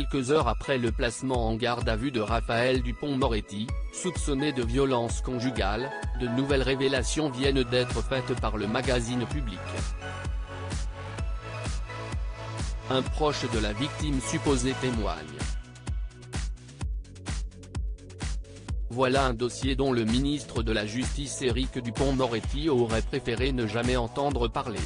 quelques heures après le placement en garde à vue de Raphaël Dupond-Moretti, soupçonné de violence conjugale, de nouvelles révélations viennent d'être faites par le magazine Public. Un proche de la victime supposée témoigne. Voilà un dossier dont le ministre de la Justice Éric Dupond-Moretti aurait préféré ne jamais entendre parler.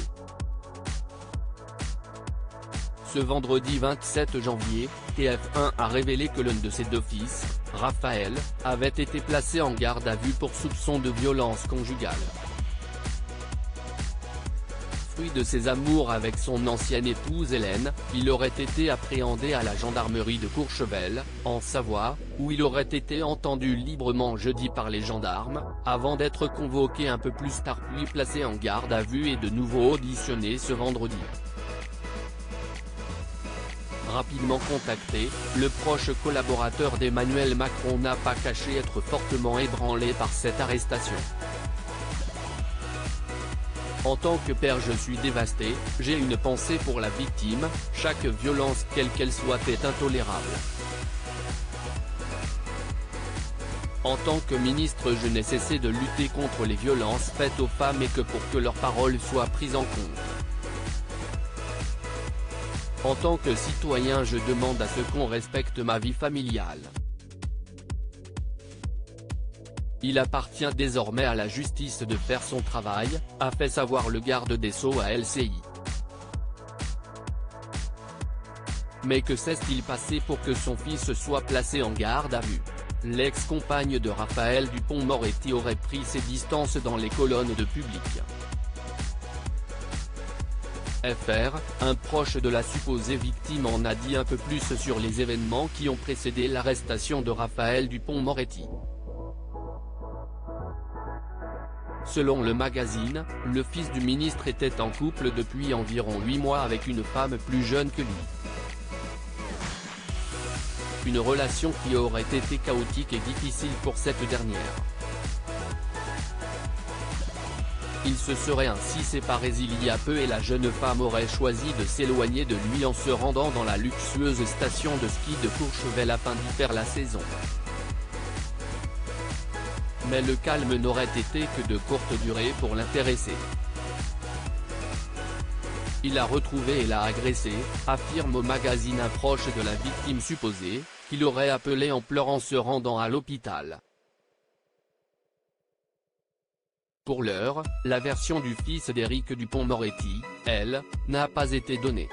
Ce vendredi 27 janvier, TF1 a révélé que l'un de ses deux fils, Raphaël, avait été placé en garde à vue pour soupçon de violence conjugale. Fruit de ses amours avec son ancienne épouse Hélène, il aurait été appréhendé à la gendarmerie de Courchevel, en Savoie, où il aurait été entendu librement jeudi par les gendarmes, avant d'être convoqué un peu plus tard puis placé en garde à vue et de nouveau auditionné ce vendredi. Rapidement contacté, le proche collaborateur d'Emmanuel Macron n'a pas caché être fortement ébranlé par cette arrestation. En tant que père, je suis dévasté, j'ai une pensée pour la victime, chaque violence quelle qu'elle soit est intolérable. En tant que ministre, je n'ai cessé de lutter contre les violences faites aux femmes et que pour que leurs paroles soient prises en compte. En tant que citoyen, je demande à ce qu'on respecte ma vie familiale. Il appartient désormais à la justice de faire son travail, a fait savoir le garde des Sceaux à LCI. Mais que s'est-il passé pour que son fils soit placé en garde à vue? L'ex-compagne de Raphaël Dupond-Moretti aurait pris ses distances dans les colonnes de Public. FR, un proche de la supposée victime en a dit un peu plus sur les événements qui ont précédé l'arrestation de Raphaël Dupond-Moretti. Selon le magazine, le fils du ministre était en couple depuis environ 8 mois avec une femme plus jeune que lui. Une relation qui aurait été chaotique et difficile pour cette dernière. Ils se seraient ainsi séparés il y a peu et la jeune femme aurait choisi de s'éloigner de lui en se rendant dans la luxueuse station de ski de Courchevel afin d'y faire la saison. Mais le calme n'aurait été que de courte durée pour l'intéressé. Il l'a retrouvée et l'a agressée, affirme au magazine un proche de la victime supposée, qui l'aurait appelé en pleurant se rendant à l'hôpital. Pour l'heure, la version du fils d'Éric Dupond-Moretti, elle, n'a pas été donnée.